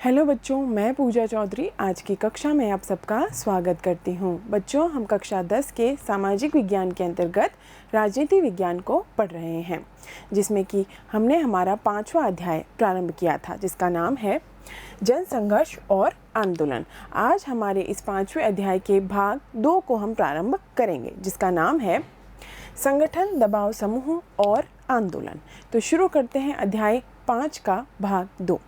Hello बच्चों, मैं पूजा चौधरी आज की कक्षा में आप सबका स्वागत करती हूँ। बच्चों, हम कक्षा 10 के सामाजिक विज्ञान के अंतर्गत राजनीति विज्ञान को पढ़ रहे हैं, जिसमें कि हमने हमारा 5वां अध्याय प्रारंभ किया था, जिसका नाम है जन संघर्ष और आंदोलन। आज हमारे इस 5वें अध्याय के भाग 2 को हम प्रारंभ करेंगे, जिसका नाम है संगठन, दबाव समूह और आंदोलन। तो शुरू करते हैं अध्याय 5 का भाग 2।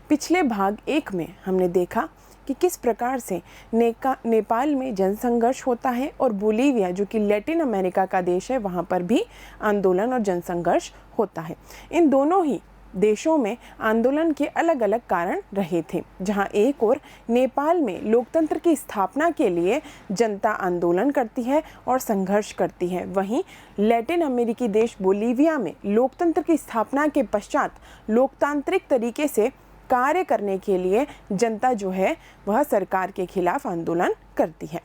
पिछले भाग 1 में हमने देखा कि किस प्रकार से नेपाल में जनसंघर्ष होता है और बोलीविया, जो कि लैटिन अमेरिका का देश है, वहाँ पर भी आंदोलन और जनसंघर्ष होता है। इन दोनों ही देशों में आंदोलन के अलग अलग कारण रहे थे। जहाँ एक ओर नेपाल में लोकतंत्र की स्थापना के लिए जनता आंदोलन करती है और संघर्ष करती है, वहीं लैटिन अमेरिकी देश बोलीविया में लोकतंत्र की स्थापना के पश्चात लोकतांत्रिक तरीके से कार्य करने के लिए जनता जो है वह सरकार के खिलाफ आंदोलन करती है।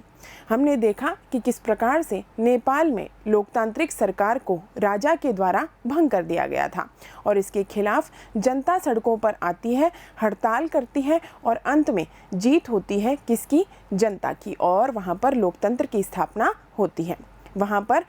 हमने देखा कि किस प्रकार से नेपाल में लोकतांत्रिक सरकार को राजा के द्वारा भंग कर दिया गया था और इसके खिलाफ जनता सड़कों पर आती है, हड़ताल करती है और अंत में जीत होती है किसकी? जनता की, और वहाँ पर लोकतंत्र की स्थापना होती है। वहाँ पर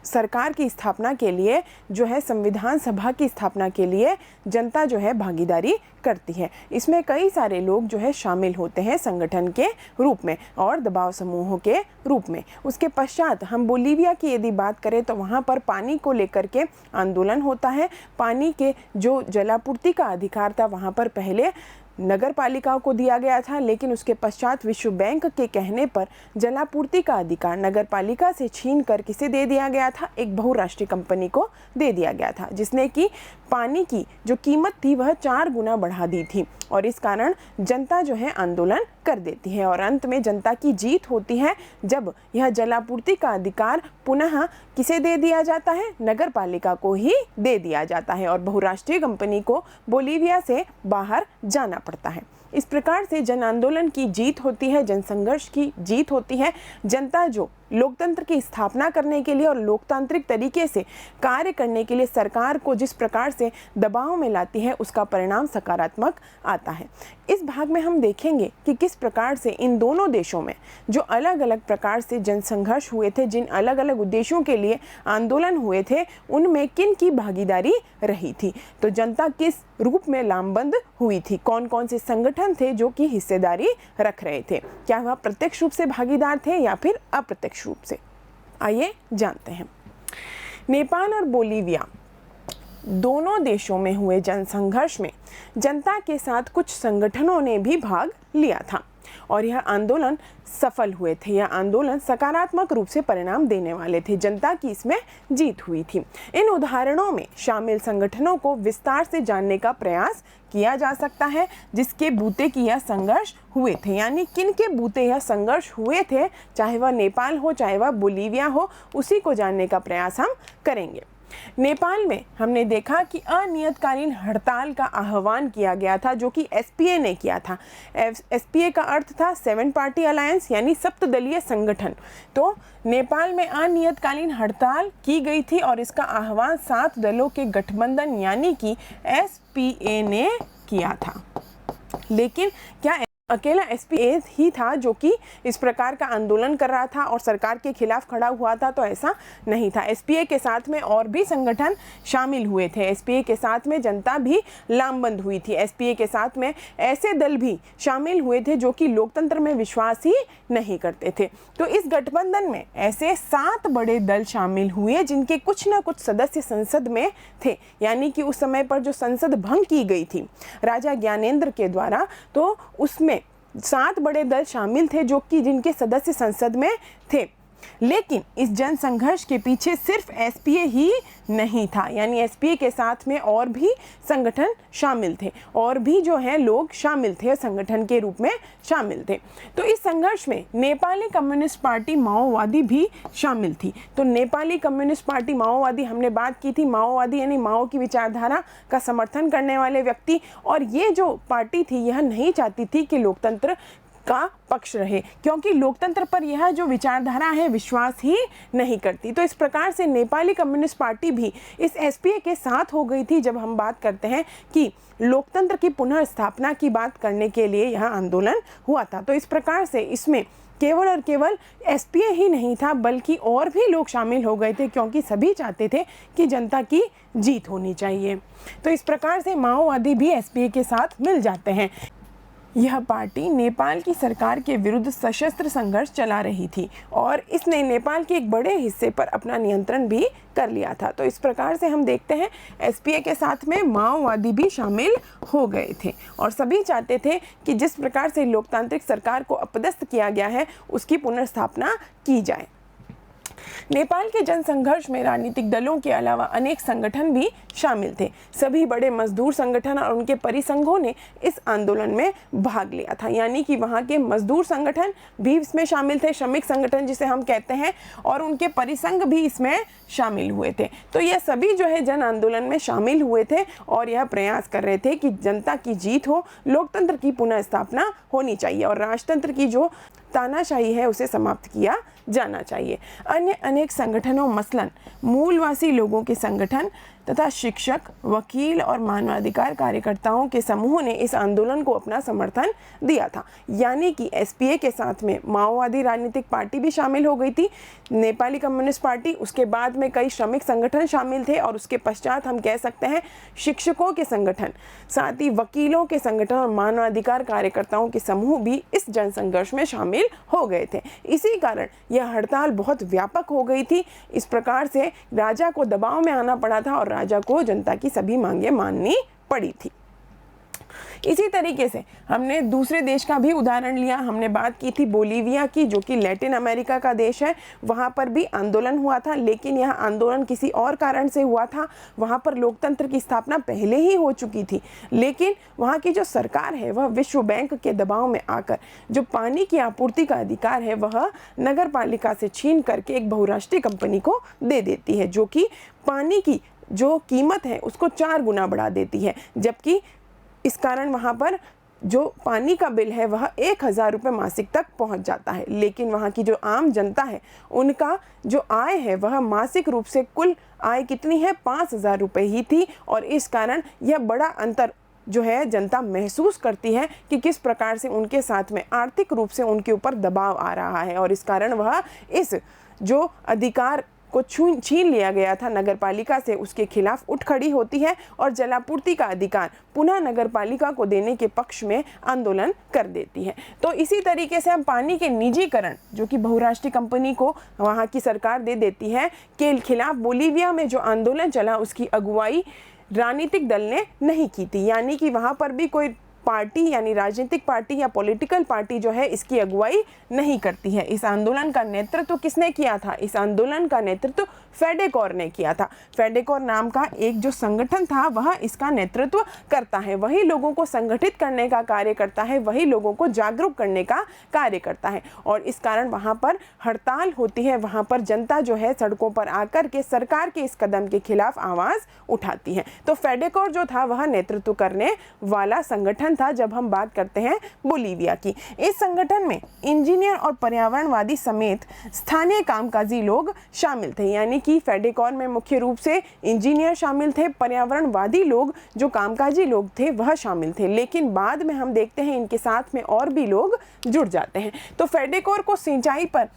सरकार की स्थापना के लिए जो है संविधान सभा की स्थापना के लिए जनता जो है भागीदारी करती है। इसमें कई सारे लोग जो है शामिल होते हैं संगठन के रूप में और दबाव समूहों के रूप में। उसके पश्चात हम बोलीविया की यदि बात करें तो वहाँ पर पानी को लेकर के आंदोलन होता है। पानी के जो जलापूर्ति का अधिकार था वहाँ पर पहले नगर पालिकाओं को दिया गया था, लेकिन उसके पश्चात विश्व बैंक के कहने पर जलापूर्ति का अधिकार नगर पालिका से छीन कर किसे दे दिया गया था? एक बहुराष्ट्रीय कंपनी को दे दिया गया था, जिसने कि पानी की जो कीमत थी वह 4 गुना बढ़ा दी थी और इस कारण जनता जो है आंदोलन कर देती है और अंत में जनता की जीत होती है जब यह जलापूर्ति का अधिकार पुनः किसे दे दिया जाता है? नगर पालिका को ही दे दिया जाता है और बहुराष्ट्रीय कंपनी को बोलीविया से बाहर जाना पड़ता है। इस प्रकार से जन आंदोलन की जीत होती है, जनसंघर्ष की जीत होती है। जनता जो लोकतंत्र की स्थापना करने के लिए और लोकतांत्रिक तरीके से कार्य करने के लिए सरकार को जिस प्रकार से दबाव में लाती है, उसका परिणाम सकारात्मक आता है। इस भाग में हम देखेंगे कि किस प्रकार से इन दोनों देशों में जो अलग अलग प्रकार से जनसंघर्ष हुए थे, जिन अलग अलग उद्देश्यों के लिए आंदोलन हुए थे, उनमें किन की भागीदारी रही थी। तो जनता किस रूप में लामबंद हुई थी, कौन कौन से संगठन थे जो कि हिस्सेदारी रख रहे थे, क्या वह प्रत्यक्ष रूप से भागीदार थे या फिर अप्रत्यक्ष रूप से। आइए जानते हैं। नेपाल और बोलीविया दोनों देशों में हुए जनसंघर्ष में जनता के साथ कुछ संगठनों ने भी भाग लिया था और यह आंदोलन सफल हुए थे। यह आंदोलन सकारात्मक रूप से परिणाम देने वाले थे, जनता की इसमें जीत हुई थी। इन उदाहरणों में शामिल संगठनों को विस्तार से जानने का प्रयास किया जा सकता है, जिसके बूते की यह संघर्ष हुए थे, यानी किन के बूते यह संघर्ष हुए थे, चाहे वह नेपाल हो चाहे वह बोलीविया हो, उसी को जानने का प्रयास हम करेंगे। नेपाल में हमने देखा कि अनियतकालीन हड़ताल का आह्वान किया गया था, जो कि एसपीए ने किया था। एसपीए का अर्थ था 7 पार्टी अलायंस, यानी सप्तदलीय संगठन। तो नेपाल में अनियतकालीन हड़ताल की गई थी और इसका आह्वान 7 दलों के गठबंधन यानी कि एसपीए ने किया था। लेकिन क्या अकेला एसपीए ही था जो कि इस प्रकार का आंदोलन कर रहा था और सरकार के खिलाफ खड़ा हुआ था? तो ऐसा नहीं था। एसपीए के साथ में और भी संगठन शामिल हुए थे। एसपीए के साथ में जनता भी लामबंद हुई थी। एसपीए के साथ में ऐसे दल भी शामिल हुए थे जो कि लोकतंत्र में विश्वास ही नहीं करते थे। तो इस गठबंधन में ऐसे 7 बड़े दल शामिल हुए जिनके कुछ न कुछ सदस्य संसद में थे, यानी कि उस समय पर जो संसद भंग की गई थी राजा ज्ञानेंद्र के द्वारा, तो उसमें 7 बड़े दल शामिल थे जो कि जिनके सदस्य संसद में थे। लेकिन इस जनसंघर्ष के पीछे सिर्फ एसपीए ही नहीं था, यानी एसपीए के साथ में और भी संगठन शामिल थे और भी जो है लोग शामिल थे, संगठन के रूप में शामिल थे। तो इस संघर्ष में नेपाली कम्युनिस्ट पार्टी माओवादी भी शामिल थी। तो नेपाली कम्युनिस्ट पार्टी माओवादी, हमने बात की थी, माओवादी यानी माओ की विचारधारा का समर्थन करने वाले व्यक्ति, और ये जो पार्टी थी यह नहीं चाहती थी कि लोकतंत्र का पक्ष रहे, क्योंकि लोकतंत्र पर यह जो विचारधारा है विश्वास ही नहीं करती। तो इस प्रकार से नेपाली कम्युनिस्ट पार्टी भी इस एसपीए के साथ हो गई थी। जब हम बात करते हैं कि लोकतंत्र की पुनः स्थापना की बात करने के लिए यह आंदोलन हुआ था, तो इस प्रकार से इसमें केवल और केवल एसपीए ही नहीं था बल्कि और भी लोग शामिल हो गए थे, क्योंकि सभी चाहते थे कि जनता की जीत होनी चाहिए। तो इस प्रकार से माओवादी भी एसपीए के साथ मिल जाते हैं। यह पार्टी नेपाल की सरकार के विरुद्ध सशस्त्र संघर्ष चला रही थी और इसने नेपाल के एक बड़े हिस्से पर अपना नियंत्रण भी कर लिया था। तो इस प्रकार से हम देखते हैं एसपीए के साथ में माओवादी भी शामिल हो गए थे और सभी चाहते थे कि जिस प्रकार से लोकतांत्रिक सरकार को अपदस्थ किया गया है उसकी पुनर्स्थापना की जाए। नेपाल के जनसंघर्ष में राजनीतिक दलों के अलावा अनेक संगठन भी शामिल थे। सभी बड़े मजदूर संगठन और उनके परिसंघों ने इस आंदोलन में भाग लिया था, यानी कि वहाँ के मजदूर संगठन भी इसमें शामिल थे, श्रमिक संगठन जिसे हम कहते हैं, और उनके परिसंघ भी इसमें शामिल हुए थे। तो यह सभी जो है जन आंदोलन में शामिल हुए थे और यह प्रयास कर रहे थे कि जनता की जीत हो, लोकतंत्र की पुनः स्थापना होनी चाहिए और राजतंत्र की जो तानाशाही है उसे समाप्त किया जाना चाहिए। अन्य अनेक संगठनों मसलन मूलवासी लोगों के संगठन तथा शिक्षक, वकील और मानवाधिकार कार्यकर्ताओं के समूह ने इस आंदोलन को अपना समर्थन दिया था। यानी कि एसपीए के साथ में माओवादी राजनीतिक पार्टी भी शामिल हो गई थी, नेपाली कम्युनिस्ट पार्टी, उसके बाद में कई श्रमिक संगठन शामिल थे और उसके पश्चात हम कह सकते हैं शिक्षकों के संगठन, साथ ही वकीलों के संगठन और मानवाधिकार कार्यकर्ताओं के समूह भी इस जनसंघर्ष में शामिल हो गए थे। इसी कारण यह हड़ताल बहुत व्यापक हो गई थी। इस प्रकार से राजा को दबाव में आना पड़ा था और राजा को जनता की सभी मांगें माननी पड़ी थी। इसी तरीके से हमने दूसरे देश का भी उदाहरण लिया। हमने बात की थी बोलीविया की, जो कि लैटिन अमेरिका का देश है। वहाँ पर भी आंदोलन हुआ था, लेकिन यह आंदोलन किसी और कारण से हुआ था। वहाँ पर लोकतंत्र की स्थापना पहले ही हो चुकी थी, लेकिन वहाँ की जो सरकार है वह विश्व बैंक के दबाव में आकर जो पानी की आपूर्ति का अधिकार है वह नगर पालिका से छीन करके एक बहुराष्ट्रीय कंपनी को दे देती है, जो कि पानी की जो कीमत है उसको 4 गुना बढ़ा देती है। जबकि इस कारण वहाँ पर जो पानी का बिल है वह 1000 रुपये मासिक तक पहुँच जाता है, लेकिन वहाँ की जो आम जनता है उनका जो आय है वह मासिक रूप से कुल आय कितनी है, 5000 रुपये ही थी। और इस कारण यह बड़ा अंतर जो है जनता महसूस करती है कि किस प्रकार से उनके साथ में आर्थिक रूप से उनके ऊपर दबाव आ रहा है, और इस कारण वह इस जो अधिकार को छीन लिया गया था नगरपालिका से उसके खिलाफ उठ खड़ी होती है और जलापूर्ति का अधिकार पुनः नगरपालिका को देने के पक्ष में आंदोलन कर देती है। तो इसी तरीके से हम पानी के निजीकरण जो कि बहुराष्ट्रीय कंपनी को वहाँ की सरकार दे देती है के खिलाफ बोलीविया में जो आंदोलन चला उसकी अगुवाई राजनीतिक दल ने नहीं की थी, यानी कि वहाँ पर भी कोई पार्टी यानी राजनीतिक पार्टी या पॉलिटिकल पार्टी जो है इसकी अगुवाई नहीं करती है। इस आंदोलन का नेतृत्व किसने किया था? इस आंदोलन का नेतृत्व फेडेकोर ने किया था। फेडेकोर नाम का एक जो संगठन था वह इसका नेतृत्व करता है, वही लोगों को संगठित करने का कार्य करता है, वही लोगों को जागरूक करने का कार्य करता है। और इस कारण वहाँ पर हड़ताल होती है, वहाँ पर जनता जो है सड़कों पर आकर के सरकार के इस कदम के खिलाफ आवाज़ उठाती है। तो फेडेकोर जो था वह नेतृत्व करने वाला संगठन था जब हम बात करते हैं बोलीविया की। इस संगठन में इंजीनियर और पर्यावरणवादी समेत स्थानीय कामकाजी लोग शामिल थे, यानी कि फेडेकोर में मुख्य रूप से इंजीनियर शामिल थे, पर्यावरणवादी लोग जो कामकाजी लोग थे वह शामिल थे, लेकिन बाद में हम देखते हैं इनके साथ में और भी लोग जुड़ जाते हैं। तो फेडेकोर को सिंचाई पर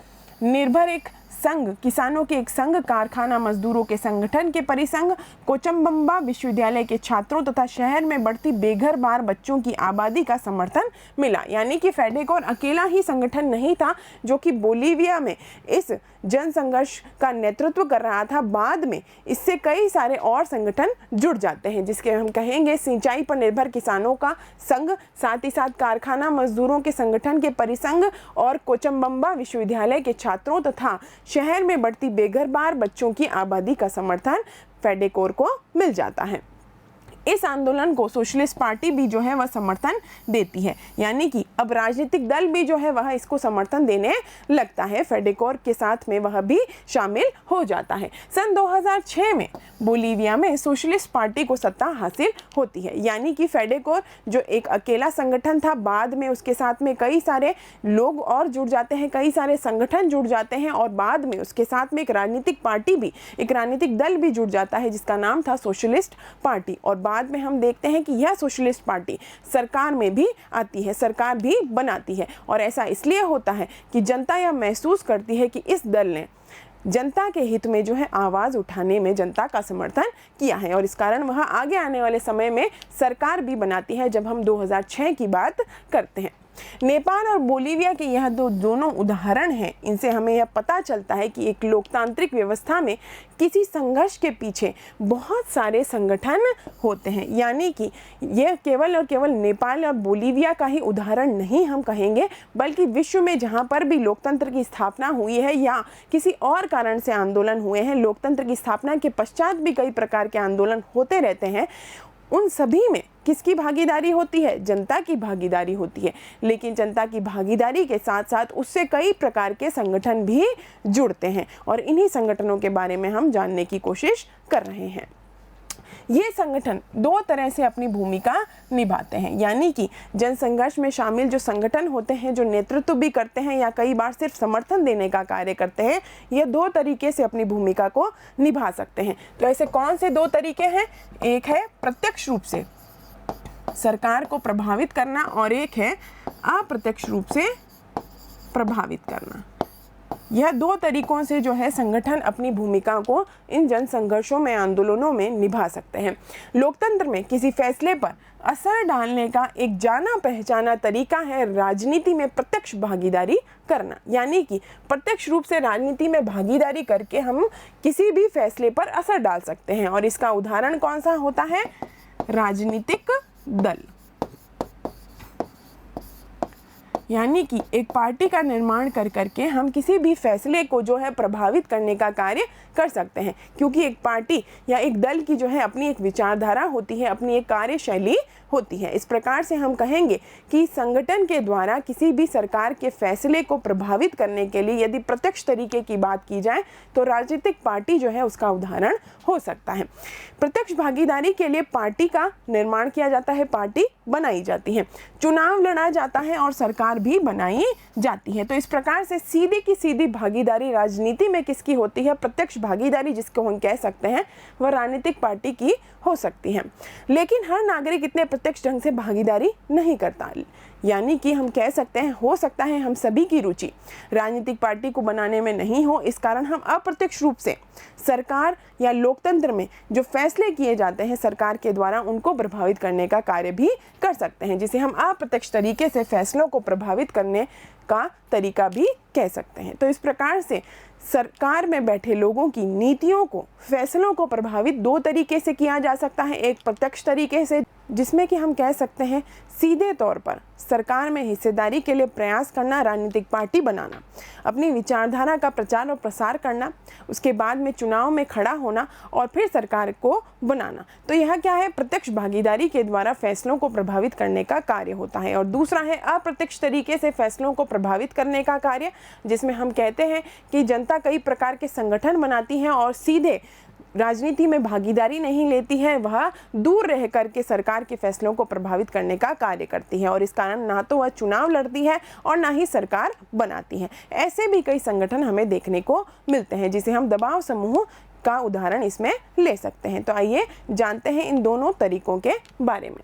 निर्भर एक संघ, किसानों के एक संघ, कारखाना मजदूरों के संगठन के परिसंघ, कोचम्बम्बा विश्वविद्यालय के छात्रों तथा शहर में बढ़ती बेघर बार बच्चों की आबादी का समर्थन मिला। यानी कि फेडेकोर अकेला ही संगठन नहीं था जो कि बोलीविया में इस जनसंघर्ष का नेतृत्व कर रहा था। बाद में इससे कई सारे और संगठन जुड़ जाते हैं, जिसके हम कहेंगे सिंचाई पर निर्भर किसानों का संघ, साथ ही साथ कारखाना मजदूरों के संगठन के परिसंघ और कोचम्बम्बा विश्वविद्यालय के छात्रों तथा शहर में बढ़ती बेघर बार बच्चों की आबादी का समर्थन फेडेकोर को मिल जाता है। इस आंदोलन को सोशलिस्ट पार्टी भी जो है वह समर्थन देती है, यानी कि अब राजनीतिक दल भी जो है वह इसको समर्थन देने लगता है। फेडेकोर के साथ में वह भी शामिल हो जाता है। सन 2006 में बोलीविया में सोशलिस्ट पार्टी को सत्ता हासिल होती है, यानी कि फेडेकोर जो एक अकेला संगठन था, बाद में उसके साथ में कई सारे लोग और जुड़ जाते हैं, कई सारे संगठन जुड़ जाते हैं और बाद में उसके साथ में एक राजनीतिक पार्टी भी, एक राजनीतिक दल भी जुड़ जाता है जिसका नाम था सोशलिस्ट पार्टी। और बाद में हम देखते हैं कि यह सोशलिस्ट पार्टी सरकार में भी आती है, सरकार भी बनाती है। और ऐसा इसलिए होता है कि जनता यह महसूस करती है कि इस दल ने जनता के हित में जो है आवाज़ उठाने में जनता का समर्थन किया है, और इस कारण वह आगे आने वाले समय में सरकार भी बनाती है जब हम 2006 की बात करते हैं। नेपाल और बोलीविया के यह दोनों उदाहरण हैं। इनसे हमें यह पता चलता है कि एक लोकतांत्रिक व्यवस्था में किसी संघर्ष के पीछे बहुत सारे संगठन होते हैं, यानी कि यह केवल और केवल नेपाल और बोलीविया का ही उदाहरण नहीं हम कहेंगे, बल्कि विश्व में जहाँ पर भी लोकतंत्र की स्थापना हुई है या किसी और कारण से आंदोलन हुए हैं, लोकतंत्र की स्थापना के पश्चात भी कई प्रकार के आंदोलन होते रहते हैं, उन सभी में किसकी भागीदारी होती है? जनता की भागीदारी होती है। लेकिन जनता की भागीदारी के साथ साथ उससे कई प्रकार के संगठन भी जुड़ते हैं और इन्हीं संगठनों के बारे में हम जानने की कोशिश कर रहे हैं। ये संगठन दो तरह से अपनी भूमिका निभाते हैं, यानी कि जनसंघर्ष में शामिल जो संगठन होते हैं, जो नेतृत्व भी करते हैं या कई बार सिर्फ समर्थन देने का कार्य करते हैं, ये दो तरीके से अपनी भूमिका को निभा सकते हैं। तो ऐसे कौन से दो तरीके हैं? एक है प्रत्यक्ष रूप से सरकार को प्रभावित करना और एक है अप्रत्यक्ष रूप से प्रभावित करना। यह दो तरीकों से जो है संगठन अपनी भूमिका को इन जन संघर्षों में, आंदोलनों में निभा सकते हैं। लोकतंत्र में किसी फैसले पर असर डालने का एक जाना पहचाना तरीका है राजनीति में प्रत्यक्ष भागीदारी करना, यानी कि प्रत्यक्ष रूप से राजनीति में भागीदारी करके हम किसी भी फैसले पर असर डाल सकते हैं। और इसका उदाहरण कौन सा होता है? राजनीतिक दल, यानी कि एक पार्टी का निर्माण कर करके हम किसी भी फैसले को जो है प्रभावित करने का कार्य कर सकते हैं, क्योंकि एक पार्टी या एक दल की जो है अपनी एक विचारधारा होती है, अपनी एक कार्यशैली होती है। इस प्रकार से हम कहेंगे कि संगठन के द्वारा किसी भी सरकार के फैसले को प्रभावित करने के लिए यदि प्रत्यक्ष तरीके की बात की जाए तो राजनीतिक पार्टी जो है उसका उदाहरण हो सकता है। प्रत्यक्ष भागीदारी के लिए पार्टी का निर्माण किया जाता है, पार्टी बनाई जाती है, चुनाव लड़ा जाता है और सरकार भी बनाई जाती है। तो इस प्रकार से सीधी की सीधी भागीदारी राजनीति में किसकी होती है? प्रत्यक्ष भागीदारी जिसको हम कह सकते हैं वह राजनीतिक पार्टी की हो सकती है। लेकिन हर नागरिक इतने प्रत्यक्ष ढंग से भागीदारी नहीं करता, यानी कि हम कह सकते हैं हो सकता है हम सभी की रुचि राजनीतिक पार्टी को बनाने में नहीं हो, इस कारण हम अप्रत्यक्ष रूप से सरकार या लोकतंत्र में जो फैसले किए जाते हैं सरकार के द्वारा उनको प्रभावित करने का कार्य भी कर सकते हैं, जिसे हम अप्रत्यक्ष तरीके से फैसलों को प्रभावित करने का तरीका भी कह सकते हैं। तो इस प्रकार से सरकार में बैठे लोगों की नीतियों को, फैसलों को प्रभावित दो तरीके से किया जा सकता है। एक प्रत्यक्ष तरीके से जिसमें कि हम कह सकते हैं सीधे तौर पर सरकार में हिस्सेदारी के लिए प्रयास करना, राजनीतिक पार्टी बनाना, अपनी विचारधारा का प्रचार और प्रसार करना, उसके बाद में चुनाव में खड़ा होना और फिर सरकार को बनाना। तो यह क्या है? प्रत्यक्ष भागीदारी के द्वारा फैसलों को प्रभावित करने का कार्य होता है। और दूसरा है अप्रत्यक्ष तरीके से फैसलों को प्रभावित करने का कार्य, जिसमें हम कहते हैं कि जनता कई प्रकार के संगठन बनाती है और सीधे राजनीति में भागीदारी नहीं लेती है, वह दूर रह करके सरकार के फैसलों को प्रभावित करने का कार्य करती है और इस कारण ना तो वह चुनाव लड़ती है और ना ही सरकार बनाती है। ऐसे भी कई संगठन हमें देखने को मिलते हैं जिसे हम दबाव समूह का उदाहरण इसमें ले सकते हैं। तो आइए जानते हैं इन दोनों तरीकों के बारे में।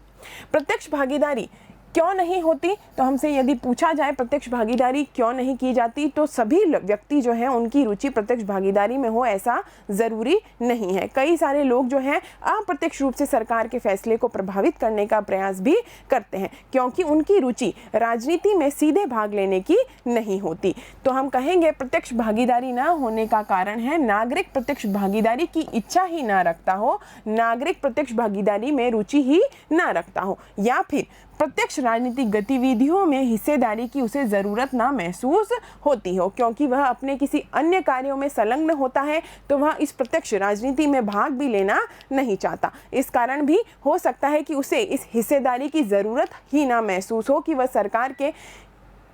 प्रत्यक्ष भागीदारी क्यों नहीं होती? तो हमसे यदि पूछा जाए प्रत्यक्ष भागीदारी क्यों नहीं की जाती, तो सभी व्यक्ति जो हैं उनकी रुचि प्रत्यक्ष भागीदारी में हो ऐसा ज़रूरी नहीं है। कई सारे लोग जो हैं अप्रत्यक्ष रूप से सरकार के फैसले को प्रभावित करने का प्रयास भी करते हैं, क्योंकि उनकी रुचि राजनीति में सीधे भाग लेने की नहीं होती। तो हम कहेंगे प्रत्यक्ष भागीदारी ना होने का कारण है नागरिक प्रत्यक्ष भागीदारी की इच्छा ही ना रखता हो, नागरिक प्रत्यक्ष भागीदारी में रुचि ही ना रखता हो, या फिर प्रत्यक्ष राजनीतिक गतिविधियों में हिस्सेदारी की उसे ज़रूरत ना महसूस होती हो, क्योंकि वह अपने किसी अन्य कार्यों में संलग्न होता है तो वह इस प्रत्यक्ष राजनीति में भाग भी लेना नहीं चाहता। इस कारण भी हो सकता है कि उसे इस हिस्सेदारी की ज़रूरत ही ना महसूस हो कि वह सरकार के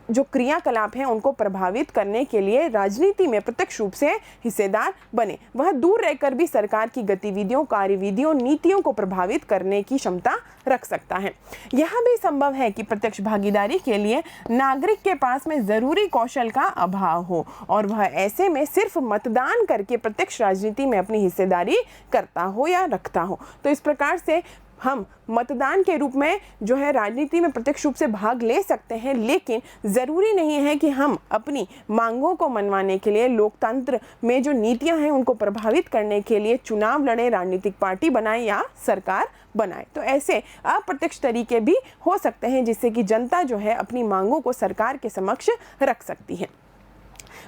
जो क्रियाकलाप हैं उनको प्रभावित करने के लिए राजनीति में प्रत्यक्ष रूप से हिस्सेदार बने। वह दूर रहकर भी सरकार की गतिविधियों, कार्यविधियों, नीतियों को प्रभावित करने की क्षमता रख सकता है। यह भी संभव है कि प्रत्यक्ष भागीदारी के लिए नागरिक के पास में ज़रूरी कौशल का अभाव हो और वह ऐसे में सिर्फ मतदान करके प्रत्यक्ष राजनीति में अपनी हिस्सेदारी करता हो या रखता हो। तो इस प्रकार से हम मतदान के रूप में जो है राजनीति में प्रत्यक्ष रूप से भाग ले सकते हैं, लेकिन ज़रूरी नहीं है कि हम अपनी मांगों को मनवाने के लिए, लोकतंत्र में जो नीतियां हैं उनको प्रभावित करने के लिए चुनाव लड़े, राजनीतिक पार्टी बनाए या सरकार बनाए। तो ऐसे अप्रत्यक्ष तरीके भी हो सकते हैं जिससे कि जनता जो है अपनी मांगों को सरकार के समक्ष रख सकती है।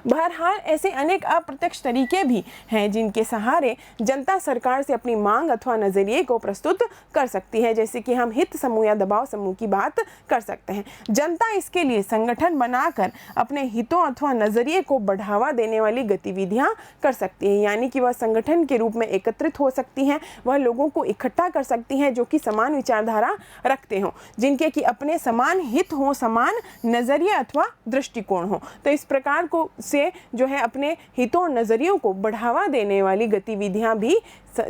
बहरहाल ऐसे अनेक अप्रत्यक्ष तरीके भी हैं जिनके सहारे जनता सरकार से अपनी मांग अथवा नज़रिए को प्रस्तुत कर सकती है, जैसे कि हम हित समूह या दबाव समूह की बात कर सकते हैं। जनता इसके लिए संगठन बनाकर अपने हितों अथवा नज़रिए को बढ़ावा देने वाली गतिविधियां कर सकती है, यानी कि वह संगठन के रूप में एकत्रित हो सकती हैं, वह लोगों को इकट्ठा कर सकती हैं जो कि समान विचारधारा रखते हों, जिनके कि अपने समान हित हों, समान नज़रिए अथवा दृष्टिकोण हो। तो इस प्रकार को से जो है अपने हितों और नज़रियों को बढ़ावा देने वाली गतिविधियां भी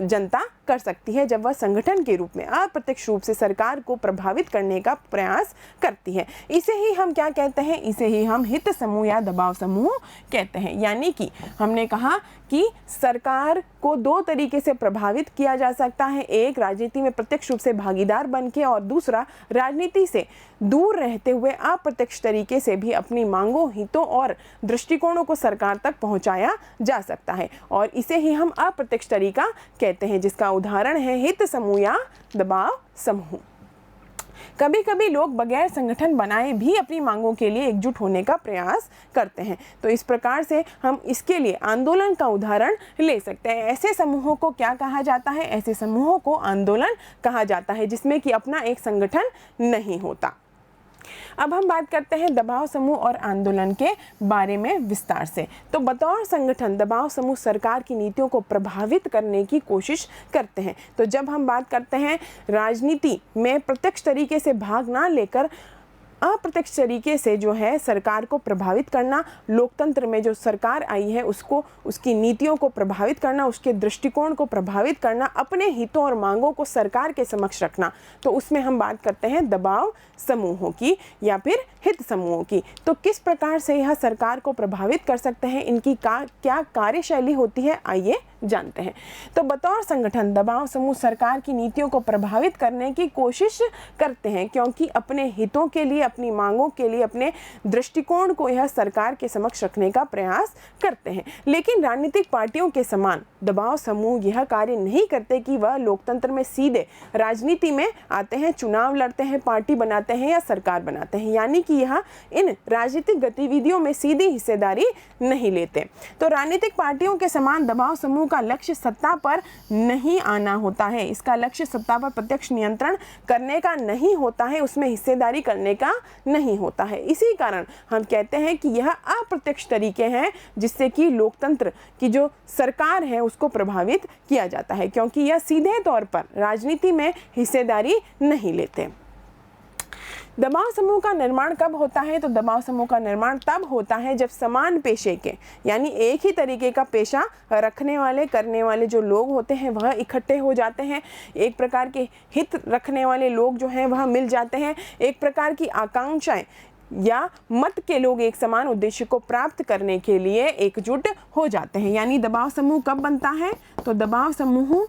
जनता कर सकती है जब वह संगठन के रूप में अप्रत्यक्ष रूप से सरकार को प्रभावित करने का प्रयास करती है। इसे ही हम क्या कहते हैं? इसे ही हम हित समूह या दबाव समूह कहते हैं। यानी कि हमने कहा कि सरकार को दो तरीके से प्रभावित किया जा सकता है, एक राजनीति में प्रत्यक्ष रूप से भागीदार बनके और दूसरा राजनीति से दूर रहते हुए अप्रत्यक्ष तरीके से भी अपनी मांगों, हितों और दृष्टिकोणों को सरकार तक पहुंचाया जा सकता है, और इसे ही हम अप्रत्यक्ष तरीका कहते हैं, जिसका उदाहरण है हित समूह या दबाव समूह। कभी कभी लोग बगैर संगठन बनाए भी अपनी मांगों के लिए एकजुट होने का प्रयास करते हैं। तो इस प्रकार से हम इसके लिए आंदोलन का उदाहरण ले सकते हैं। ऐसे समूहों को क्या कहा जाता है? ऐसे समूहों को आंदोलन कहा जाता है जिसमें कि अपना एक संगठन नहीं होता। अब हम बात करते हैं दबाव समूह और आंदोलन के बारे में विस्तार से। तो बतौर संगठन दबाव समूह सरकार की नीतियों को प्रभावित करने की कोशिश करते हैं। तो जब हम बात करते हैं राजनीति में प्रत्यक्ष तरीके से भाग ना लेकर अप्रत्यक्ष तरीके से जो है सरकार को प्रभावित करना, लोकतंत्र में जो सरकार आई है उसको, उसकी नीतियों को प्रभावित करना, उसके दृष्टिकोण को प्रभावित करना, अपने हितों और मांगों को सरकार के समक्ष रखना, तो उसमें हम बात करते हैं दबाव समूहों की या फिर हित समूहों की। तो किस प्रकार से यह सरकार को प्रभावित कर सकते हैं, इनकी क्या कार्यशैली होती है, आइए जानते हैं। तो बतौर संगठन दबाव समूह सरकार की नीतियों को प्रभावित करने की कोशिश करते हैं, क्योंकि अपने हितों के लिए, अपनी मांगों के लिए, अपने दृष्टिकोण को यह सरकार के समक्ष रखने का प्रयास करते हैं। लेकिन राजनीतिक पार्टियों के समान दबाव समूह यह कार्य नहीं करते कि वह लोकतंत्र में सीधे राजनीति में आते हैं, चुनाव लड़ते हैं, पार्टी बनाते हैं या सरकार बनाते हैं, यानी कि यह इन राजनीतिक गतिविधियों में सीधी हिस्सेदारी नहीं लेते। तो राजनीतिक पार्टियों के समान दबाव समूह का लक्ष्य सत्ता पर नहीं आना होता है, इसका लक्ष्य सत्ता पर प्रत्यक्ष नियंत्रण करने का नहीं होता है, उसमें हिस्सेदारी करने का नहीं होता है। इसी कारण हम कहते हैं कि यह अप्रत्यक्ष तरीके हैं जिससे कि लोकतंत्र की जो सरकार है उसको प्रभावित किया जाता है, क्योंकि यह सीधे तौर पर राजनीति में हिस्सेदारी नहीं लेते। दबाव समूह का निर्माण कब होता है? तो दबाव समूह का निर्माण तब होता है जब समान पेशे के, यानी एक ही तरीके का पेशा रखने वाले, करने वाले जो लोग होते हैं वह इकट्ठे हो जाते हैं, एक प्रकार के हित रखने वाले लोग जो हैं वह मिल जाते हैं, एक प्रकार की आकांक्षाएं या मत के लोग एक समान उद्देश्य को प्राप्त करने के लिए एकजुट हो जाते हैं। यानी दबाव समूह कब बनता है? तो दबाव समूह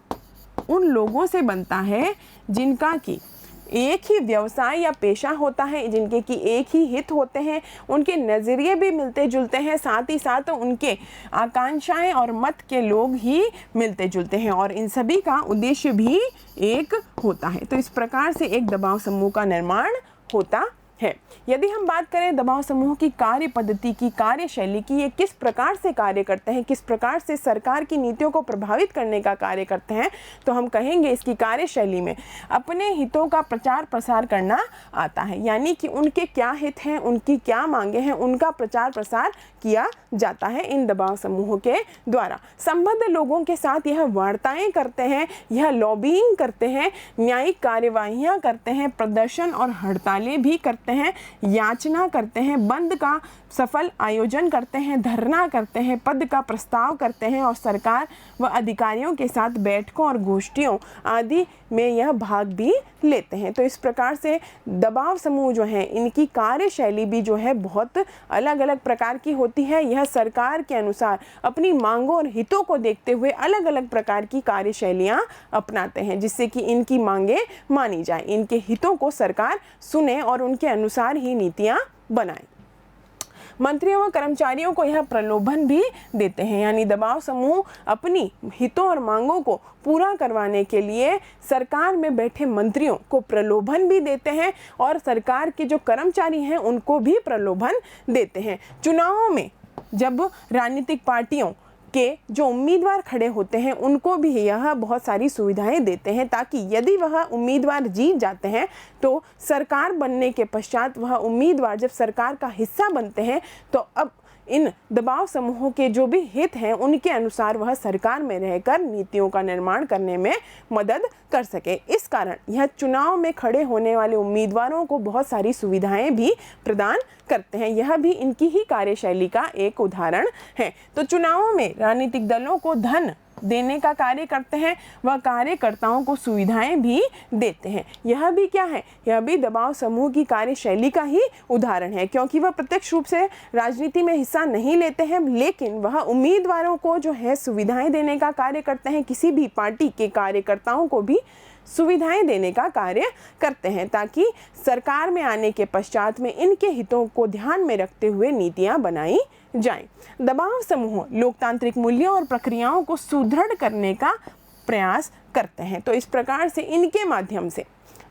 उन लोगों से बनता है जिनका कि एक ही व्यवसाय या पेशा होता है, जिनके कि एक ही हित होते हैं, उनके नज़रिए भी मिलते जुलते हैं, साथ ही साथ उनके आकांक्षाएं और मत के लोग ही मिलते जुलते हैं और इन सभी का उद्देश्य भी एक होता है। तो इस प्रकार से एक दबाव समूह का निर्माण होता है। यदि हम बात करें दबाव समूह की कार्य पद्धति की, कार्यशैली की, ये किस प्रकार से कार्य करते हैं, किस प्रकार से सरकार की नीतियों को प्रभावित करने का कार्य करते हैं, तो हम कहेंगे इसकी कार्यशैली में अपने हितों का प्रचार प्रसार करना आता है। यानी कि उनके क्या हित हैं, उनकी क्या मांगे हैं, उनका प्रचार प्रसार किया जाता है इन दबाव समूहों के द्वारा। संबद्ध लोगों के साथ यह वार्ताएं करते हैं, यह लॉबिंग करते हैं, न्यायिक कार्यवाहियां करते हैं, प्रदर्शन और हड़तालें भी करते हैं, याचना करते हैं, बंद का सफल आयोजन करते हैं, धरना करते हैं, पद का प्रस्ताव करते हैं और सरकार व अधिकारियों के साथ बैठकों और गोष्ठियों आदि में यह भाग भी लेते हैं। तो इस प्रकार से दबाव समूह जो हैं इनकी कार्यशैली भी जो है बहुत अलग अलग प्रकार की होती है। यह सरकार के अनुसार अपनी मांगों और हितों को देखते हुए अलग अलग प्रकार की कार्यशैलियाँ अपनाते हैं, जिससे कि इनकी मांगें मानी जाए, इनके हितों को सरकार सुने और उनके अनुसार ही नीतियाँ बनाए। मंत्रियों व कर्मचारियों को यह प्रलोभन भी देते हैं, यानी दबाव समूह अपनी हितों और मांगों को पूरा करवाने के लिए सरकार में बैठे मंत्रियों को प्रलोभन भी देते हैं और सरकार के जो कर्मचारी हैं उनको भी प्रलोभन देते हैं। चुनावों में जब राजनीतिक पार्टियों के जो उम्मीदवार खड़े होते हैं उनको भी यह बहुत सारी सुविधाएं देते हैं, ताकि यदि वह उम्मीदवार जीत जाते हैं तो सरकार बनने के पश्चात वह उम्मीदवार जब सरकार का हिस्सा बनते हैं तो अब इन दबाव समूहों के जो भी हित हैं उनके अनुसार वह सरकार में रहकर नीतियों का निर्माण करने में मदद कर सके। इस कारण यह चुनाव में खड़े होने वाले उम्मीदवारों को बहुत सारी सुविधाएं भी प्रदान करते हैं। यह भी इनकी ही कार्यशैली का एक उदाहरण है। तो चुनावों में राजनीतिक दलों को धन देने का कार्य करते हैं, वह कार्यकर्ताओं को सुविधाएं भी देते हैं। यह भी क्या है, यह भी दबाव समूह की कार्यशैली का ही उदाहरण है, क्योंकि वह प्रत्यक्ष रूप से राजनीति में हिस्सा नहीं लेते हैं, लेकिन वह उम्मीदवारों को जो है सुविधाएं देने का कार्य करते हैं। किसी भी पार्टी के कार्यकर्ताओं को भी सुविधाएं देने का कार्य करते हैं, ताकि सरकार में आने के पश्चात में इनके हितों को ध्यान में रखते हुए नीतियां बनाई जाएं। दबाव समूह लोकतांत्रिक मूल्यों और प्रक्रियाओं को सुदृढ़ करने का प्रयास करते हैं। तो इस प्रकार से इनके माध्यम से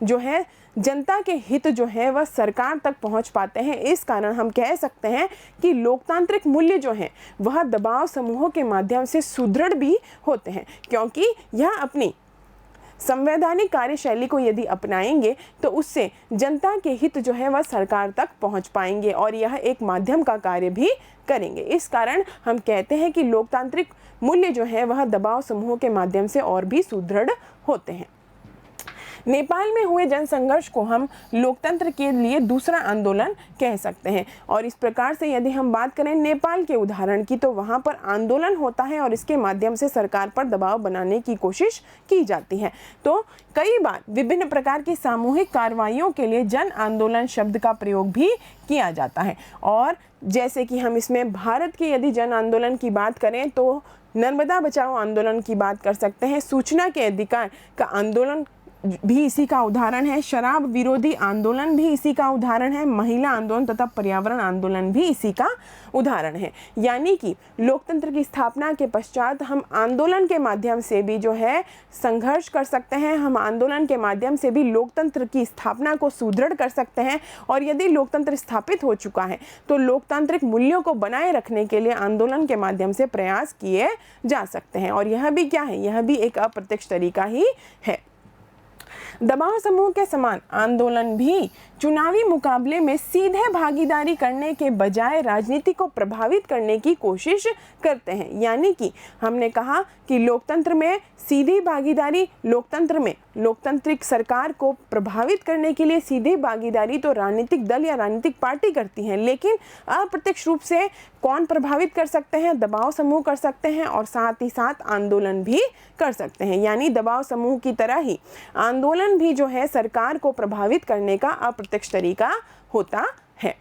जो है जनता के हित जो है वह सरकार तक पहुंच पाते हैं। इस कारण हम कह सकते हैं कि लोकतांत्रिक मूल्य जो हैं वह दबाव समूहों के माध्यम से सुदृढ़ भी होते हैं, क्योंकि यह अपनी संवैधानिक कार्यशैली को यदि अपनाएंगे तो उससे जनता के हित जो है वह सरकार तक पहुंच पाएंगे और यह एक माध्यम का कार्य भी करेंगे। इस कारण हम कहते हैं कि लोकतांत्रिक मूल्य जो है वह दबाव समूहों के माध्यम से और भी सुदृढ़ होते हैं। नेपाल में हुए जनसंघर्ष को हम लोकतंत्र के लिए दूसरा आंदोलन कह सकते हैं। और इस प्रकार से यदि हम बात करें नेपाल के उदाहरण की, तो वहाँ पर आंदोलन होता है और इसके माध्यम से सरकार पर दबाव बनाने की कोशिश की जाती है। तो कई बार विभिन्न प्रकार की सामूहिक कार्रवाइयों के लिए जन आंदोलन शब्द का प्रयोग भी किया जाता है। और जैसे कि हम इसमें भारत के यदि जन आंदोलन की बात करें तो नर्मदा बचाओ आंदोलन की बात कर सकते हैं, सूचना के अधिकार का आंदोलन भी इसी का उदाहरण है, शराब विरोधी आंदोलन भी इसी का उदाहरण है, महिला आंदोलन तथा पर्यावरण आंदोलन भी इसी का उदाहरण है। यानी कि लोकतंत्र की स्थापना के पश्चात हम आंदोलन के माध्यम से भी जो है संघर्ष कर सकते हैं, हम आंदोलन के माध्यम से भी लोकतंत्र की स्थापना को सुदृढ़ कर सकते हैं। और यदि लोकतंत्र स्थापित हो चुका है तो लोकतांत्रिक मूल्यों को बनाए रखने के लिए आंदोलन के माध्यम से प्रयास किए जा सकते हैं। और यह भी क्या है, यह भी एक अप्रत्यक्ष तरीका ही है। दबाव समूह के समान आंदोलन भी चुनावी मुकाबले में सीधे भागीदारी करने के बजाय राजनीति को प्रभावित करने की कोशिश करते हैं। यानी कि हमने कहा कि लोकतंत्र में सीधी भागीदारी, लोकतंत्र में लोकतांत्रिक सरकार को प्रभावित करने के लिए सीधी भागीदारी तो राजनीतिक दल या राजनीतिक पार्टी करती हैं, लेकिन अप्रत्यक्ष रूप से कौन प्रभावित कर सकते हैं, दबाव समूह कर सकते हैं और साथ ही साथ आंदोलन भी कर सकते हैं। यानी दबाव समूह की तरह ही आंदोलन भी जो है सरकार को प्रभावित करने का अप्रत्यक्ष तरीका होता है।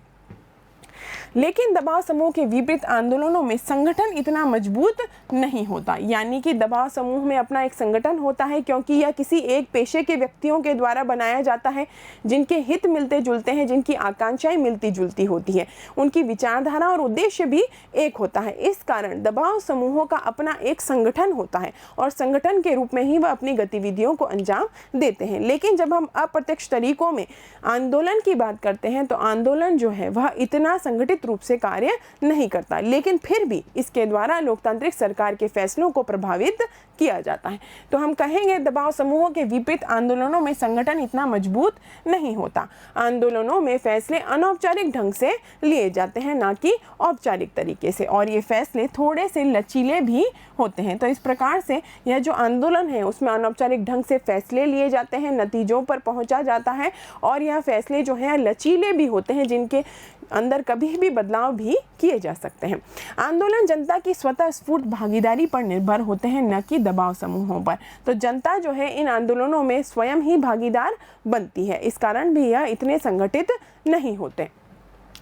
लेकिन दबाव समूह के विपरीत आंदोलनों में संगठन इतना मजबूत नहीं होता। यानी कि दबाव समूह में अपना एक संगठन होता है क्योंकि यह किसी एक पेशे के व्यक्तियों के द्वारा बनाया जाता है जिनके हित मिलते जुलते हैं, जिनकी आकांक्षाएं मिलती जुलती होती है, उनकी विचारधारा और उद्देश्य भी एक होता है। इस कारण दबाव समूहों का अपना एक संगठन होता है और संगठन के रूप में ही वह अपनी गतिविधियों को अंजाम देते हैं। लेकिन जब हम अप्रत्यक्ष तरीकों में आंदोलन की बात करते हैं तो आंदोलन जो है वह इतना संगठित रूप से कार्य नहीं करता, लेकिन फिर भी इसके द्वारा लोकतांत्रिक सरकार के फैसलों को प्रभावित किया जाता है। तो हम कहेंगे दबाव समूहों के विपरीत आंदोलनों में संगठन इतना मजबूत नहीं होता। आंदोलनों में फैसले अनौपचारिक ढंग से लिए जाते हैं, ना कि औपचारिक तरीके से, और ये फैसले थोड़े से लचीले भी होते हैं। तो इस प्रकार से यह जो आंदोलन है उसमें अनौपचारिक ढंग से फैसले लिए जाते हैं, नतीजों पर पहुंचा जाता है, और यह फैसले जो हैं लचीले भी होते हैं, जिनके अंदर कभी भी बदलाव भी किए जा सकते हैं। आंदोलन जनता की स्वतः स्फूर्त भागीदारी पर निर्भर होते हैं, न कि दबाव समूहों पर। तो जनता जो है इन आंदोलनों में स्वयं ही भागीदार बनती है, इस कारण भी यह इतने संगठित नहीं होते।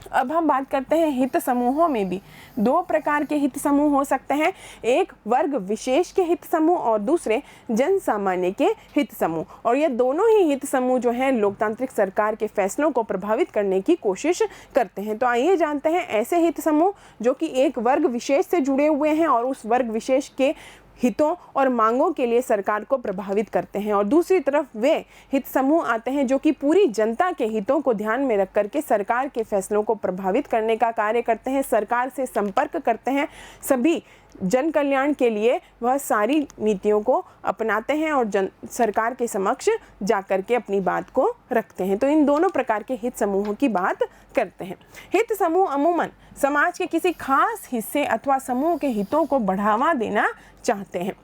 अब हम बात करते हैं हित समूहों में भी दो प्रकार के हित समूह हो सकते हैं, एक वर्ग विशेष के हित समूह और दूसरे जन सामान्य के हित समूह। और ये दोनों ही हित समूह जो हैं लोकतांत्रिक सरकार के फैसलों को प्रभावित करने की कोशिश करते हैं। तो आइए जानते हैं ऐसे हित समूह जो कि एक वर्ग विशेष से जुड़े हुए हैं और उस वर्ग विशेष के हितों और मांगों के लिए सरकार को प्रभावित करते हैं, और दूसरी तरफ वे हित समूह आते हैं जो कि पूरी जनता के हितों को ध्यान में रख करके सरकार के फैसलों को प्रभावित करने का कार्य करते हैं, सरकार से संपर्क करते हैं, सभी जन कल्याण के लिए वह सारी नीतियों को अपनाते हैं और सरकार के समक्ष जाकर के अपनी बात को रखते हैं। तो इन दोनों प्रकार के हित समूहों की बात करते हैं। हित समूह अमूमन समाज के किसी खास हिस्से अथवा समूह के हितों को बढ़ावा देना चाहते हैं।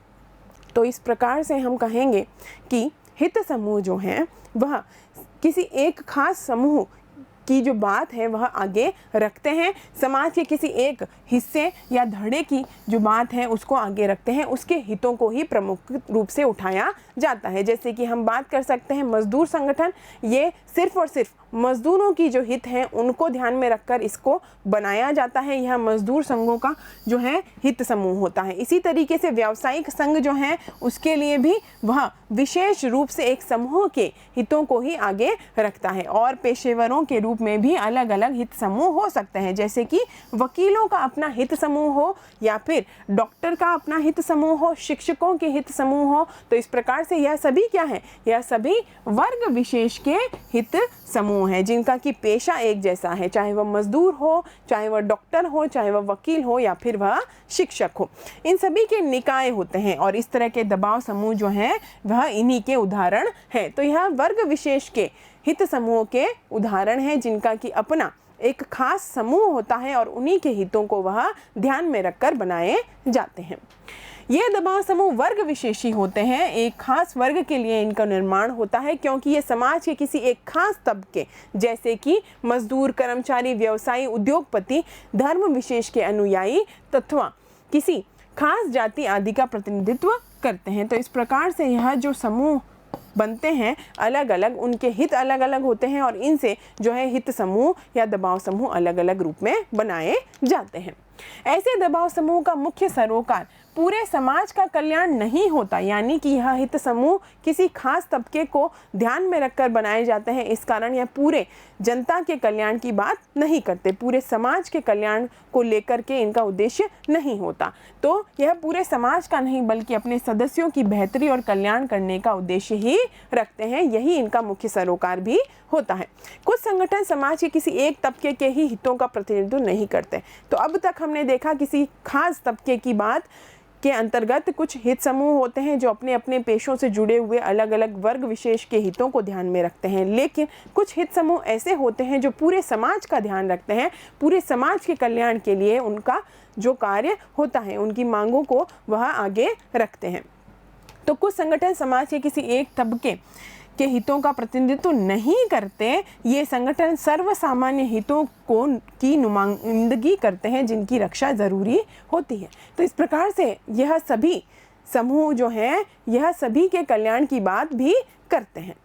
तो इस प्रकार से हम कहेंगे कि हित समूह जो हैं वह किसी एक खास समूह की जो बात है वह आगे रखते हैं, समाज के किसी एक हिस्से या धड़े की जो बात है उसको आगे रखते हैं, उसके हितों को ही प्रमुख रूप से उठाया जाता है। जैसे कि हम बात कर सकते हैं मजदूर संगठन, ये सिर्फ और सिर्फ मजदूरों की जो हित हैं उनको ध्यान में रखकर इसको बनाया जाता है, यह मजदूर संघों का जो है हित समूह होता है। इसी तरीके से व्यावसायिक संघ जो है उसके लिए भी वह विशेष रूप से एक समूह के हितों को ही आगे रखता है, और पेशेवरों के रूप में भी अलग अलग हित समूह हो सकते हैं, जैसे कि वकीलों का अपना हित समूह हो या फिर डॉक्टर का अपना हित समूह हो, शिक्षकों के हित समूह हो। तो इस प्रकार से यह सभी क्या है, यह सभी वर्ग विशेष के हित समूह हैं जिनका कि पेशा एक जैसा है, चाहे वह मजदूर हो, चाहे वह डॉक्टर हो, चाहे वह वकील हो या फिर वह शिक्षक हो। इन सभी के निकाय होते हैं और इस तरह के दबाव समूह जो हैं वह इन्हीं के उदाहरण हैं। तो यह वर्ग विशेष के हित समूह के उदाहरण हैं जिनका कि अपना एक खास समूह होता है और उन्हीं के हितों को वह ध्यान में रखकर बनाए जाते हैं। ये दबाव समूह वर्ग विशेषी होते हैं, एक खास वर्ग के लिए इनका निर्माण होता है क्योंकि ये समाज के किसी एक खास तबके जैसे कि मजदूर, कर्मचारी, व्यवसायी, उद्योगपति, धर्म विशेष के अनुयायी तथा किसी खास जाति आदि का प्रतिनिधित्व करते हैं। तो इस प्रकार से यह जो समूह बनते हैं अलग अलग, उनके हित अलग अलग होते हैं और इनसे जो है हित समूह या दबाव समूह अलग अलग रूप में बनाए जाते हैं। ऐसे दबाव समूह का मुख्य सरोकार पूरे समाज का कल्याण नहीं होता, यानी कि यह हित समूह किसी खास तबके को ध्यान में रखकर बनाए जाते हैं, इस कारण यह पूरे जनता के कल्याण की बात नहीं करते, पूरे समाज के कल्याण को लेकर के इनका उद्देश्य नहीं होता। तो यह पूरे समाज का नहीं बल्कि अपने सदस्यों की बेहतरी और कल्याण करने का उद्देश्य ही रखते हैं, यही इनका मुख्य सरोकार भी होता है। कुछ संगठन समाज के किसी एक तबके के ही हितों का प्रतिनिधित्व नहीं करते। तो अब तक हमने देखा किसी खास तबके की बात के अंतर्गत कुछ हित समूह होते हैं जो अपने अपने पेशों से जुड़े हुए अलग अलग वर्ग विशेष के हितों को ध्यान में रखते हैं, लेकिन कुछ हित समूह ऐसे होते हैं जो पूरे समाज का ध्यान रखते हैं, पूरे समाज के कल्याण के लिए उनका जो कार्य होता है, उनकी मांगों को वह आगे रखते हैं। तो कुछ संगठन समाज के किसी एक तबके के हितों का प्रतिनिधित्व नहीं करते, ये संगठन सर्वसामान्य हितों को की नुमाइंदगी करते हैं जिनकी रक्षा ज़रूरी होती है। तो इस प्रकार से यह सभी समूह जो हैं यह सभी के कल्याण की बात भी करते हैं।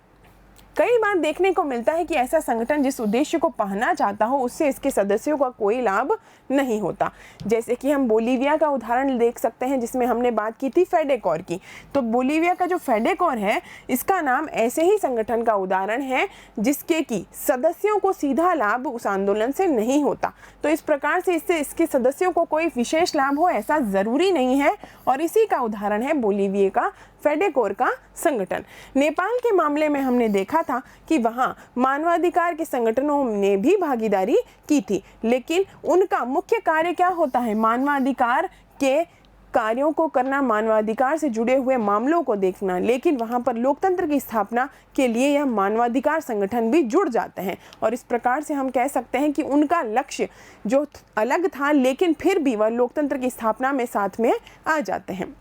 कई बार देखने को मिलता है कि ऐसा संगठन जिस उद्देश्य को पाना चाहता हो उससे इसके सदस्यों का कोई लाभ नहीं होता। जैसे कि हम बोलीविया का उदाहरण देख सकते हैं, जिसमें हमने बात की थी फेडेकोर की। तो बोलीविया का जो फेडेकोर है, इसका नाम ऐसे ही संगठन का उदाहरण है जिसके कि सदस्यों को सीधा लाभ उस आंदोलन से नहीं होता। तो इस प्रकार से इससे इसके सदस्यों को कोई विशेष लाभ हो ऐसा ज़रूरी नहीं है, और इसी का उदाहरण है बोलीविया का फेडेकोर का संगठन। नेपाल के मामले में हमने देखा था कि वहाँ मानवाधिकार के संगठनों ने भी भागीदारी की थी, लेकिन उनका मुख्य कार्य क्या होता है? मानवाधिकार के कार्यों को करना, मानवाधिकार से जुड़े हुए मामलों को देखना। लेकिन वहाँ पर लोकतंत्र की स्थापना के लिए यह मानवाधिकार संगठन भी जुड़ जाते हैं, और इस प्रकार से हम कह सकते हैं कि उनका लक्ष्य जो अलग था, लेकिन फिर भी वह लोकतंत्र की स्थापना में साथ में आ जाते हैं।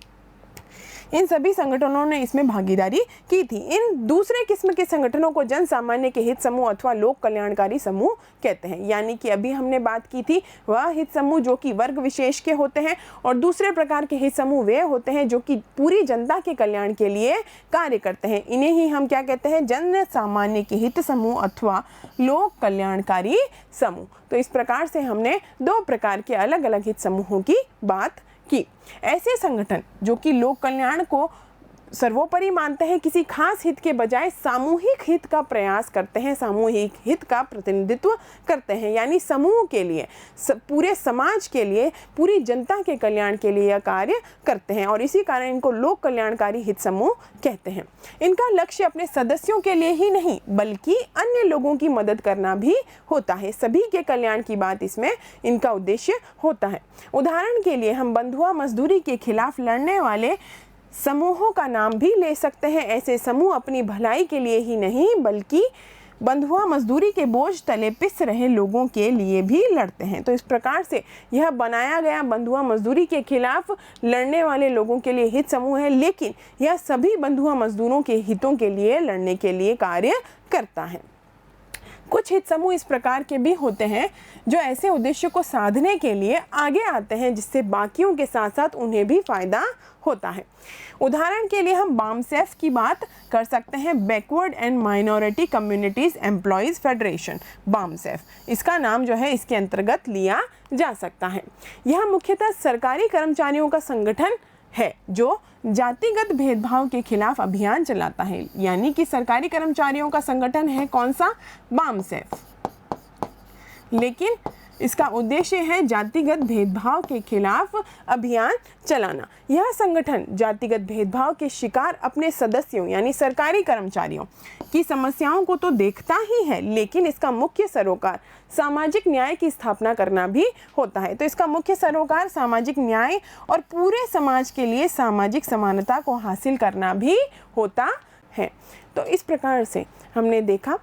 इन सभी संगठनों ने इसमें भागीदारी की थी। इन दूसरे किस्म के संगठनों को जन सामान्य के हित समूह अथवा लोक कल्याणकारी समूह कहते हैं। यानी कि अभी हमने बात की थी वह हित समूह जो कि वर्ग विशेष के होते हैं, और दूसरे प्रकार के हित समूह वे होते हैं जो कि पूरी जनता के कल्याण के लिए कार्य करते हैं। इन्हें ही हम क्या कहते हैं? जन सामान्य के हित समूह अथवा लोक कल्याणकारी समूह। तो इस प्रकार से हमने दो प्रकार के अलग अलग हित समूहों की बात कि ऐसे संगठन जो कि लोक कल्याण को सर्वोपरि मानते हैं, किसी खास हित के बजाय सामूहिक हित का प्रयास करते हैं, सामूहिक हित का प्रतिनिधित्व करते हैं, यानी समूह के लिए, पूरे समाज के लिए, पूरी जनता के कल्याण के लिए यह कार्य करते हैं, और इसी कारण इनको लोक कल्याणकारी हित समूह कहते हैं। इनका लक्ष्य अपने सदस्यों के लिए ही नहीं बल्कि अन्य लोगों की मदद करना भी होता है। सभी के कल्याण की बात इसमें इनका उद्देश्य होता है। उदाहरण के लिए हम बंधुआ मजदूरी के खिलाफ लड़ने वाले समूहों का नाम भी ले सकते हैं। ऐसे समूह अपनी भलाई के लिए ही नहीं बल्कि बंधुआ मजदूरी के बोझ तले पिस रहे लोगों के लिए भी लड़ते हैं। तो इस प्रकार से यह बनाया गया बंधुआ मजदूरी के खिलाफ लड़ने वाले लोगों के लिए हित समूह है, लेकिन यह सभी बंधुआ मजदूरों के हितों के लिए लड़ने के लिए कार्य करता है। कुछ हित समूह इस प्रकार के भी होते हैं जो ऐसे उद्देश्य को साधने के लिए आगे आते हैं, जिससे बाकियों के साथ साथ उन्हें भी फायदा होता है। उदाहरण के लिए हम बामसेफ की बात कर सकते हैं, backward and minority communities employees federation, BAMCEF. इसका नाम जो है इसके अंतर्गत लिया जा सकता है। यह मुख्यतः सरकारी कर्मचारियों का संगठन है जो जातिगत भेदभाव के खिलाफ अभियान चलाता है। यानी कि सरकारी कर्मचारियों का संगठन है कौन सा? बामसेफ। लेकिन इसका उद्देश्य है जातिगत भेदभाव के खिलाफ अभियान चलाना। यह संगठन जातिगत भेदभाव के शिकार अपने सदस्यों यानी सरकारी कर्मचारियों की समस्याओं को तो देखता ही है, लेकिन इसका मुख्य सरोकार सामाजिक न्याय की स्थापना करना भी होता है। तो इसका मुख्य सरोकार सामाजिक न्याय और पूरे समाज के लिए सामाजिक समानता को हासिल करना भी होता है। तो इस प्रकार से हमने देखा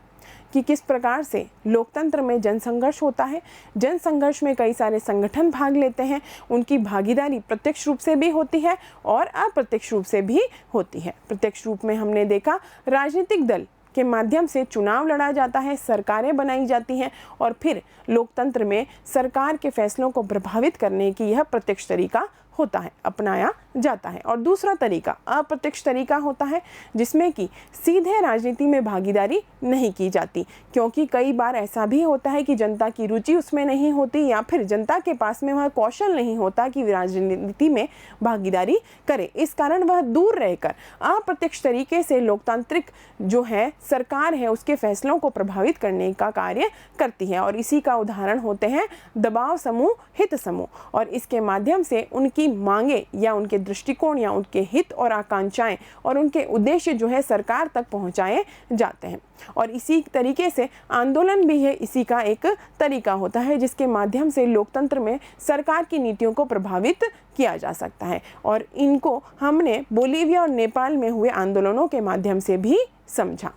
कि किस प्रकार से लोकतंत्र में जनसंघर्ष होता है। जनसंघर्ष में कई सारे संगठन भाग लेते हैं, उनकी भागीदारी प्रत्यक्ष रूप से भी होती है और अप्रत्यक्ष रूप से भी होती है। प्रत्यक्ष रूप में हमने देखा राजनीतिक दल के माध्यम से चुनाव लड़ा जाता है, सरकारें बनाई जाती हैं और फिर लोकतंत्र में सरकार के फैसलों को प्रभावित करने की यह प्रत्यक्ष तरीका होता है, अपनाया जाता है। और दूसरा तरीका अप्रत्यक्ष तरीका होता है जिसमें कि सीधे राजनीति में भागीदारी नहीं की जाती, क्योंकि कई बार ऐसा भी होता है कि जनता की रुचि उसमें नहीं होती या फिर जनता के पास में वह कौशल नहीं होता कि राजनीति में भागीदारी करे। इस कारण वह दूर रहकर अप्रत्यक्ष तरीके से लोकतांत्रिक जो है सरकार है उसके फैसलों को प्रभावित करने का कार्य करती है। और इसी का उदाहरण होते हैं दबाव समूह, हित समूह, और इसके माध्यम से उनकी मांगे या उनके दृष्टिकोण या उनके हित और आकांक्षाएं और उनके उद्देश्य जो है सरकार तक पहुंचाए जाते हैं। और इसी तरीके से आंदोलन भी है, इसी का एक तरीका होता है जिसके माध्यम से लोकतंत्र में सरकार की नीतियों को प्रभावित किया जा सकता है। और इनको हमने बोलीविया और नेपाल में हुए आंदोलनों के माध्यम से भी समझा।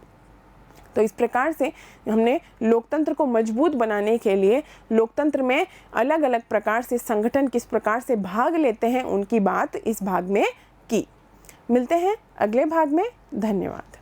तो इस प्रकार से हमने लोकतंत्र को मजबूत बनाने के लिए लोकतंत्र में अलग अलग प्रकार से संगठन किस प्रकार से भाग लेते हैं उनकी बात इस भाग में की। मिलते हैं अगले भाग में। धन्यवाद।